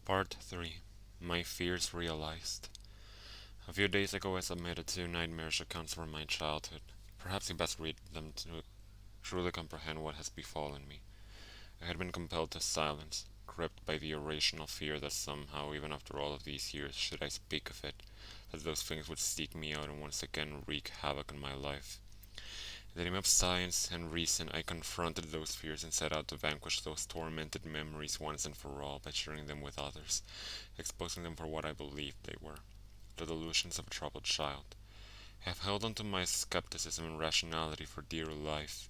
Part 3. My Fears Realized. A few days ago I submitted two nightmarish accounts from my childhood. Perhaps you best read them to truly comprehend what has befallen me. I had been compelled to silence, gripped by the irrational fear that somehow, even after all of these years, should I speak of it, that those things would seek me out and once again wreak havoc on my life. In the name of science and reason, I confronted those fears and set out to vanquish those tormented memories once and for all by sharing them with others, exposing them for what I believed they were, the delusions of a troubled child. I have held on to my skepticism and rationality for dear life.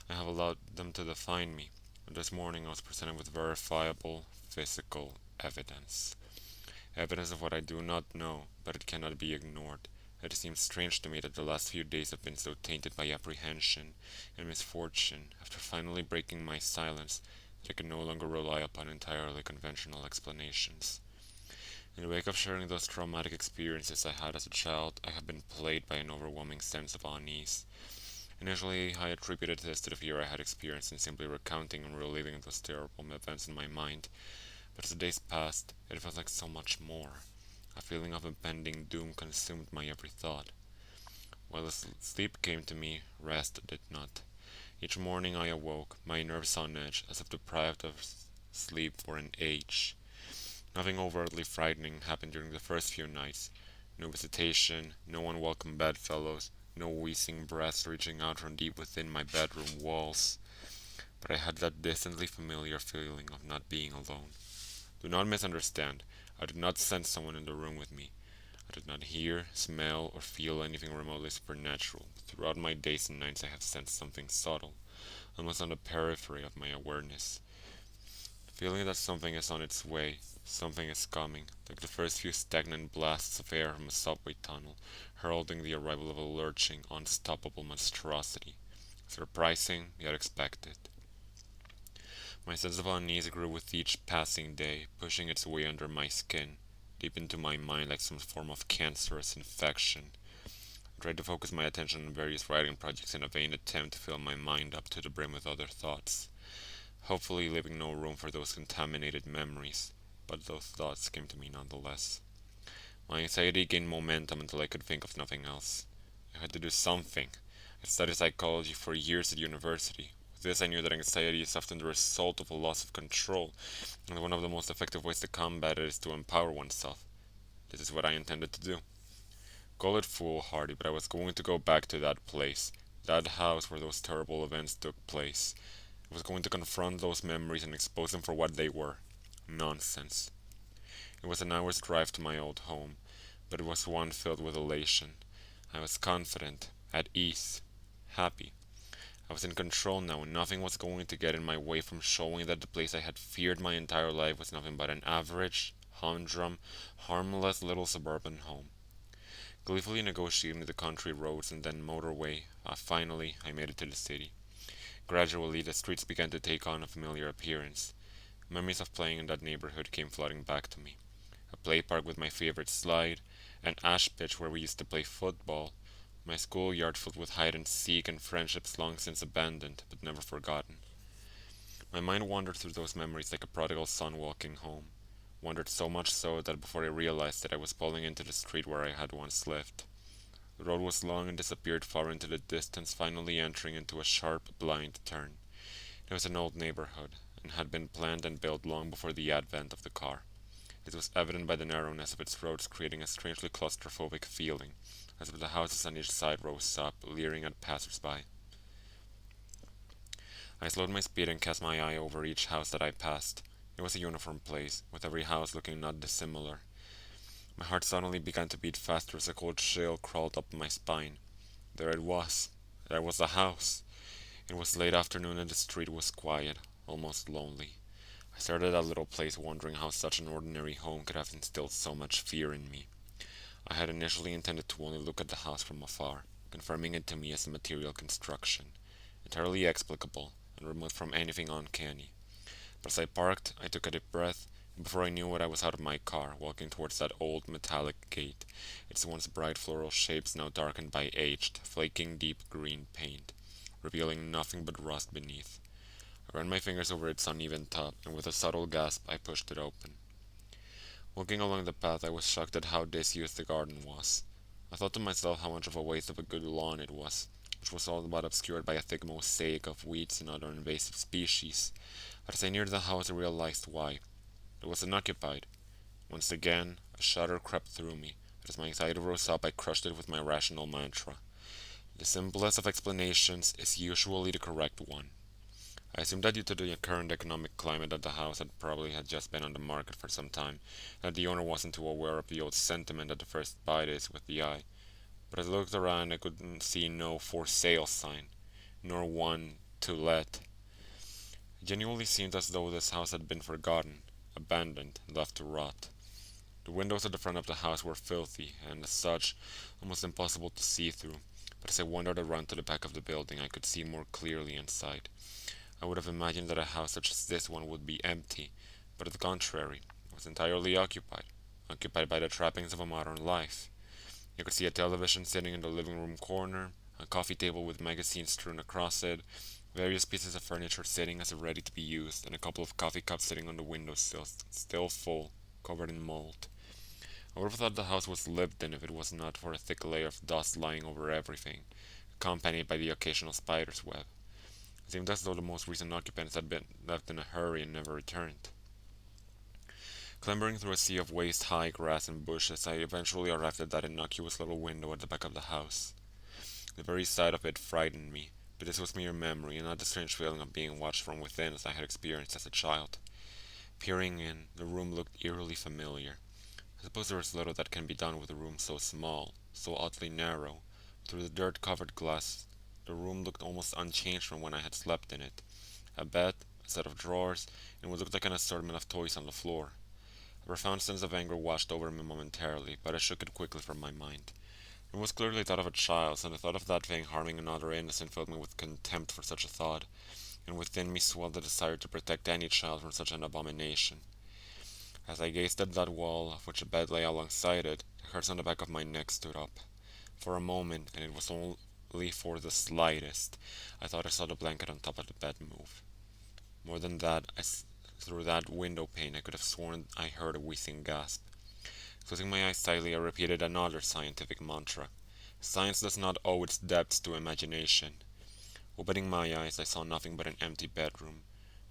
I have allowed them to define me, and this morning I was presented with verifiable physical evidence. Evidence of what I do not know, but it cannot be ignored. It seems strange to me that the last few days have been so tainted by apprehension and misfortune after finally breaking my silence that I can no longer rely upon entirely conventional explanations. In the wake of sharing those traumatic experiences I had as a child, I have been plagued by an overwhelming sense of unease. Initially, I attributed this to the fear I had experienced in simply recounting and reliving those terrible events in my mind, but as the days passed, it felt like so much more. A feeling of impending doom consumed my every thought. While sleep came to me, rest did not. Each morning I awoke, my nerves on edge, as if deprived of sleep for an age. Nothing overtly frightening happened during the first few nights. No visitation, no unwelcome bedfellows, no wheezing breaths reaching out from deep within my bedroom walls. But I had that distantly familiar feeling of not being alone. Do not misunderstand. I did not sense someone in the room with me. I did not hear, smell, or feel anything remotely supernatural. Throughout my days and nights I have sensed something subtle, almost on the periphery of my awareness. Feeling that something is on its way, something is coming, like the first few stagnant blasts of air from a subway tunnel, heralding the arrival of a lurching, unstoppable monstrosity. Surprising, yet expected. My sense of unease grew with each passing day, pushing its way under my skin, deep into my mind like some form of cancerous infection. I tried to focus my attention on various writing projects in a vain attempt to fill my mind up to the brim with other thoughts, hopefully leaving no room for those contaminated memories, but those thoughts came to me nonetheless. My anxiety gained momentum until I could think of nothing else. I had to do something. I studied psychology for years at university. With this, I knew that anxiety is often the result of a loss of control, and one of the most effective ways to combat it is to empower oneself. This is what I intended to do. Call it foolhardy, but I was going to go back to that place, that house where those terrible events took place. I was going to confront those memories and expose them for what they were. Nonsense. It was an hour's drive to my old home, but it was one filled with elation. I was confident, at ease, happy. I was in control now, and nothing was going to get in my way from showing that the place I had feared my entire life was nothing but an average, humdrum, harmless little suburban home. Gleefully negotiating the country roads and then motorway, finally I made it to the city. Gradually, the streets began to take on a familiar appearance. Memories of playing in that neighborhood came flooding back to me. A play park with my favorite slide, an ash pitch where we used to play football, my schoolyard filled with hide and seek and friendships long since abandoned but never forgotten. My mind wandered through those memories like a prodigal son walking home. Wandered so much so that before I realized it, I was pulling into the street where I had once lived. The road was long and disappeared far into the distance, finally entering into a sharp, blind turn. It was an old neighborhood, and had been planned and built long before the advent of the car. This was evident by the narrowness of its roads, creating a strangely claustrophobic feeling, as if the houses on each side rose up, leering at passers-by. I slowed my speed and cast my eye over each house that I passed. It was a uniform place, with every house looking not dissimilar. My heart suddenly began to beat faster as a cold chill crawled up my spine. There it was. There was the house. It was late afternoon and the street was quiet, almost lonely. I stared at that little place, wondering how such an ordinary home could have instilled so much fear in me. I had initially intended to only look at the house from afar, confirming it to me as a material construction, entirely explicable and removed from anything uncanny. But as I parked, I took a deep breath, and before I knew it, I was out of my car, walking towards that old metallic gate, its once bright floral shapes now darkened by aged, flaking deep green paint, revealing nothing but rust beneath. I ran my fingers over its uneven top, and with a subtle gasp I pushed it open. Walking along the path, I was shocked at how disused the garden was. I thought to myself how much of a waste of a good lawn it was, which was all but obscured by a thick mosaic of weeds and other invasive species. As I neared the house, I realized why. It was unoccupied. Once again, a shudder crept through me, but as my anxiety rose up, I crushed it with my rational mantra. The simplest of explanations is usually the correct one. I assumed that due to the current economic climate that the house had just been on the market for some time, that the owner wasn't too aware of the old sentiment that the first bite is with the eye. But as I looked around, I couldn't see no for sale sign, nor one to let. It genuinely seemed as though this house had been forgotten, abandoned, left to rot. The windows at the front of the house were filthy, and as such, almost impossible to see through. But as I wandered around to the back of the building, I could see more clearly inside. I would have imagined that a house such as this one would be empty, but on the contrary, it was entirely occupied, occupied by the trappings of a modern life. You could see a television sitting in the living room corner, a coffee table with magazines strewn across it, various pieces of furniture sitting as if ready to be used, and a couple of coffee cups sitting on the windowsill, still full, covered in mold. I would have thought the house was lived in if it was not for a thick layer of dust lying over everything, accompanied by the occasional spider's web. It seemed as though the most recent occupants had been left in a hurry and never returned. Clambering through a sea of waist-high grass and bushes, I eventually arrived at that innocuous little window at the back of the house. The very sight of it frightened me, but this was mere memory and not the strange feeling of being watched from within as I had experienced as a child. Peering in, the room looked eerily familiar. I suppose there is little that can be done with a room so small, so oddly narrow. Through the dirt-covered glass, the room looked almost unchanged from when I had slept in it. A bed, a set of drawers, and what looked like an assortment of toys on the floor. A profound sense of anger washed over me momentarily, but I shook it quickly from my mind. It was clearly thought of a child, and the thought of that thing harming another innocent filled me with contempt for such a thought, and within me swelled the desire to protect any child from such an abomination. As I gazed at that wall, of which a bed lay alongside it, the hairs on the back of my neck stood up. For a moment, and it was only for the slightest, I thought I saw the blanket on top of the bed move. More than that, through that window pane, I could have sworn I heard a wheezing gasp. Closing my eyes tightly, I repeated another scientific mantra. Science does not owe its depths to imagination. Opening my eyes, I saw nothing but an empty bedroom.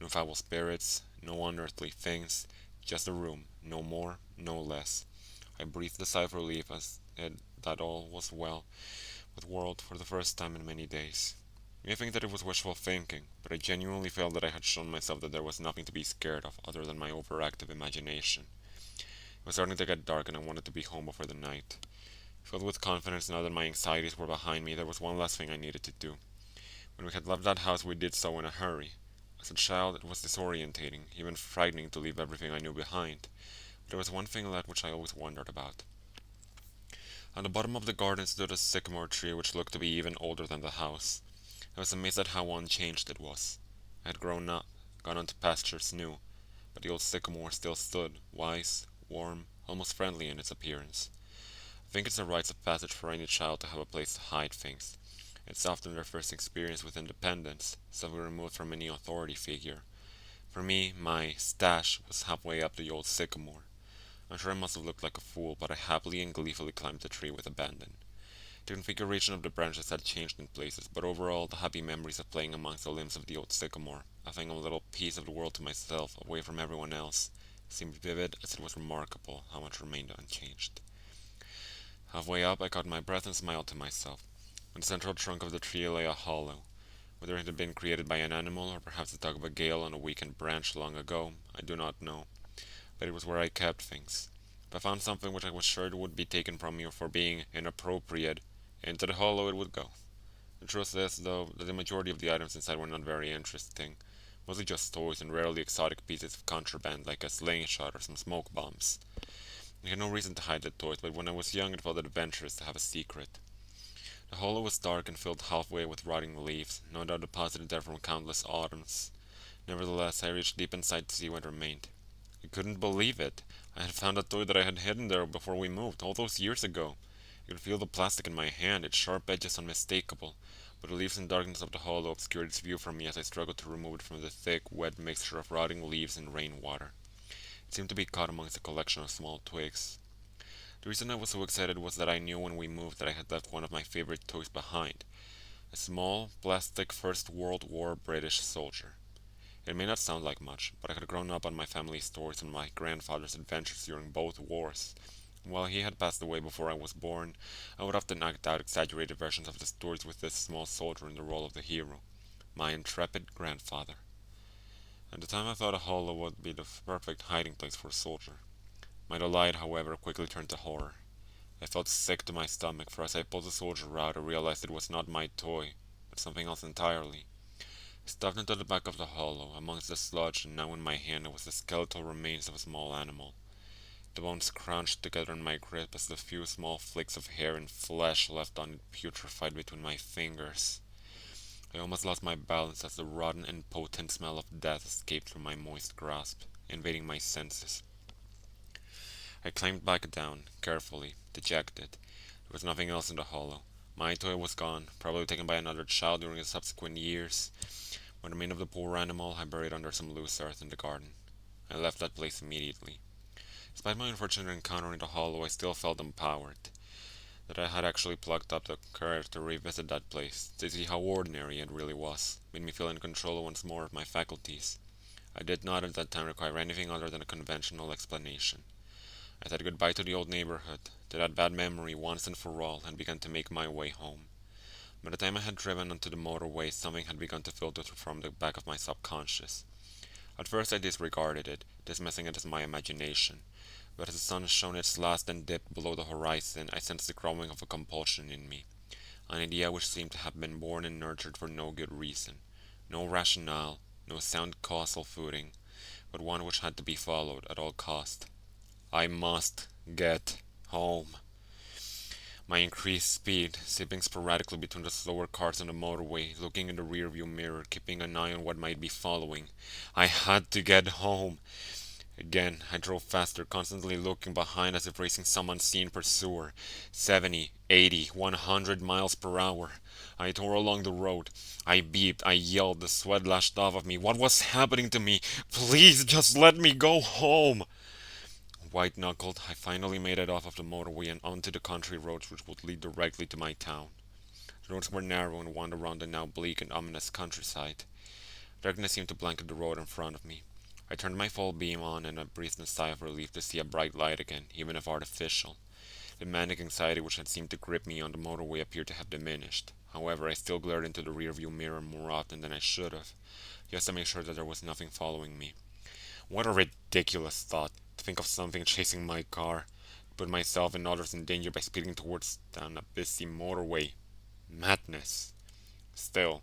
No foul spirits, no unearthly things, just a room, no more, no less. I breathed a sigh of relief as that all was well with the world for the first time in many days. You may think that it was wishful thinking, but I genuinely felt that I had shown myself that there was nothing to be scared of other than my overactive imagination. It was starting to get dark and I wanted to be home before the night. Filled with confidence now that my anxieties were behind me, there was one last thing I needed to do. When we had left that house, we did so in a hurry. As a child, it was disorientating, even frightening to leave everything I knew behind. But there was one thing left which I always wondered about. On the bottom of the garden stood a sycamore tree which looked to be even older than the house. I was amazed at how unchanged it was. I had grown up, gone on to pastures new, but the old sycamore still stood, wise, warm, almost friendly in its appearance. I think it's a rite of passage for any child to have a place to hide things. It's often their first experience with independence, something removed from any authority figure. For me, my stash was halfway up the old sycamore. I'm sure I must have looked like a fool, but I happily and gleefully climbed the tree with abandon. The configuration of the branches had changed in places, but overall, the happy memories of playing amongst the limbs of the old sycamore, having a little piece of the world to myself, away from everyone else, seemed vivid as it was remarkable how much remained unchanged. Halfway up, I caught my breath and smiled to myself. On the central trunk of the tree lay a hollow. Whether it had been created by an animal, or perhaps the tug of a gale on a weakened branch long ago, I do not know. But it was where I kept things. If I found something which I was sure would be taken from me for being inappropriate, into the hollow it would go. The truth is, though, that the majority of the items inside were not very interesting, mostly just toys and rarely exotic pieces of contraband like a slingshot or some smoke bombs. I had no reason to hide the toys, but when I was young it felt adventurous to have a secret. The hollow was dark and filled halfway with rotting leaves, no doubt deposited there from countless autumns. Nevertheless, I reached deep inside to see what remained. I couldn't believe it. I had found a toy that I had hidden there before we moved, all those years ago. I could feel the plastic in my hand, its sharp edges unmistakable, but the leaves and darkness of the hollow obscured its view from me as I struggled to remove it from the thick, wet mixture of rotting leaves and rainwater. It seemed to be caught amongst a collection of small twigs. The reason I was so excited was that I knew when we moved that I had left one of my favorite toys behind, a small, plastic First World War British soldier. It may not sound like much, but I had grown up on my family's stories and my grandfather's adventures during both wars. While he had passed away before I was born, I would often act out exaggerated versions of the stories with this small soldier in the role of the hero, my intrepid grandfather. At the time I thought a hollow would be the perfect hiding place for a soldier. My delight, however, quickly turned to horror. I felt sick to my stomach, for as I pulled the soldier out, I realized it was not my toy, but something else entirely. Stuffed into the back of the hollow, amongst the sludge, and now in my hand, was the skeletal remains of a small animal. The bones crunched together in my grip as the few small flakes of hair and flesh left on it putrefied between my fingers. I almost lost my balance as the rotten and potent smell of death escaped through my moist grasp, invading my senses. I climbed back down, carefully, dejected. There was nothing else in the hollow. My toy was gone, probably taken by another child during the subsequent years. What remained of the poor animal I buried under some loose earth in the garden. I left that place immediately. Despite my unfortunate encounter in the hollow, I still felt empowered. That I had actually plucked up the courage to revisit that place, to see how ordinary it really was, made me feel in control once more of my faculties. I did not at that time require anything other than a conventional explanation. I said goodbye to the old neighborhood, to that bad memory once and for all, and began to make my way home. By the time I had driven onto the motorway, something had begun to filter from the back of my subconscious. At first I disregarded it, dismissing it as my imagination, but as the sun shone its last and dipped below the horizon, I sensed the growing of a compulsion in me, an idea which seemed to have been born and nurtured for no good reason, no rationale, no sound causal footing, but one which had to be followed at all cost. I must get home. My increased speed, zipping sporadically between the slower cars on the motorway, looking in the rearview mirror, keeping an eye on what might be following. I had to get home. Again, I drove faster, constantly looking behind as if racing some unseen pursuer. 70, 80, 100 miles per hour. I tore along the road. I beeped, I yelled, the sweat lashed off of me. What was happening to me? Please, just let me go home. White-knuckled, I finally made it off of the motorway and onto the country roads which would lead directly to my town. The roads were narrow and wound around the now bleak and ominous countryside. Darkness seemed to blanket the road in front of me. I turned my full beam on and I breathed a sigh of relief to see a bright light again, even if artificial. The manic anxiety which had seemed to grip me on the motorway appeared to have diminished. However, I still glared into the rearview mirror more often than I should have, just to make sure that there was nothing following me. What a ridiculous thought, to think of something chasing my car, to put myself and others in danger by speeding towards down a busy motorway. Madness. Still,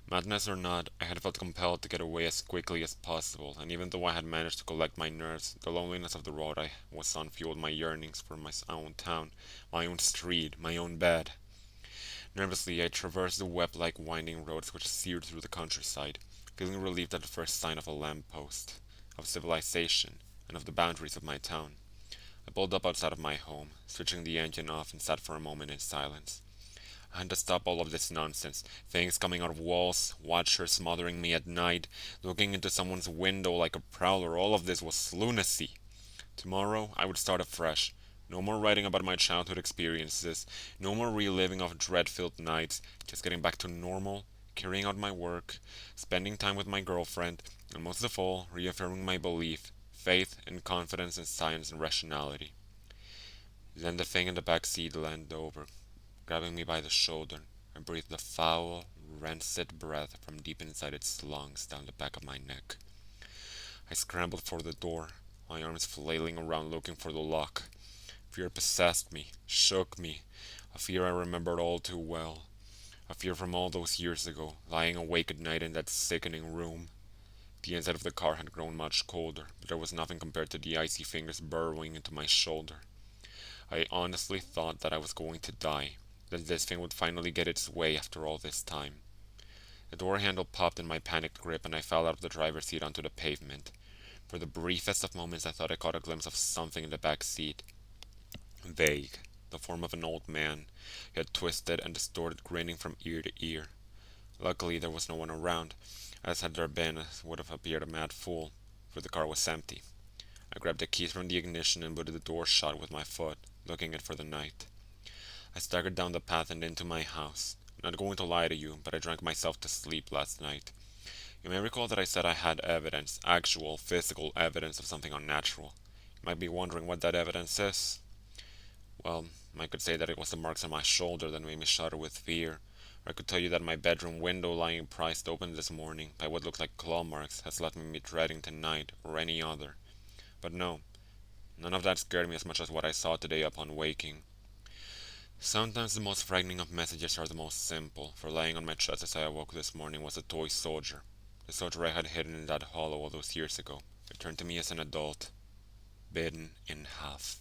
madness or not, I had felt compelled to get away as quickly as possible, and even though I had managed to collect my nerves, the loneliness of the road I was on fueled my yearnings for my own town, my own street, my own bed. Nervously, I traversed the web-like winding roads which seared through the countryside, feeling relieved at the first sign of a lamp-post, of civilization, and of the boundaries of my town. I pulled up outside of my home, switching the engine off, and sat for a moment in silence. I had to stop all of this nonsense. Things coming out of walls, watchers smothering me at night, looking into someone's window like a prowler. All of this was lunacy. Tomorrow I would start afresh. No more writing about my childhood experiences. No more reliving of dread-filled nights. Just getting back to normal, carrying out my work, spending time with my girlfriend, and most of all, reaffirming my belief, faith, and confidence in science and rationality. Then the thing in the back seat leaned over, grabbing me by the shoulder, and breathed a foul, rancid breath from deep inside its lungs down the back of my neck. I scrambled for the door, my arms flailing around looking for the lock. Fear possessed me, shook me, a fear I remembered all too well, a fear from all those years ago, lying awake at night in that sickening room. The inside of the car had grown much colder, but there was nothing compared to the icy fingers burrowing into my shoulder. I honestly thought that I was going to die, that this thing would finally get its way after all this time. The door handle popped in my panicked grip and I fell out of the driver's seat onto the pavement. For the briefest of moments I thought I caught a glimpse of something in the back seat. Vague, the form of an old man, yet twisted and distorted, grinning from ear to ear. Luckily there was no one around, as had there been I would have appeared a mad fool, for the car was empty. I grabbed the keys from the ignition and booted the door shut with my foot, looking it for the night. I staggered down the path and into my house. I'm not going to lie to you, but I drank myself to sleep last night. You may recall that I said I had evidence, actual, physical evidence of something unnatural. You might be wondering what that evidence is. Well, I could say that it was the marks on my shoulder that made me shudder with fear, or I could tell you that my bedroom window lying prised open this morning by what looked like claw marks has left me dreading tonight or any other. But no, none of that scared me as much as what I saw today upon waking. Sometimes the most frightening of messages are the most simple, for lying on my chest as I awoke this morning was a toy soldier. The soldier I had hidden in that hollow all those years ago. Returned to me as an adult, bitten in half.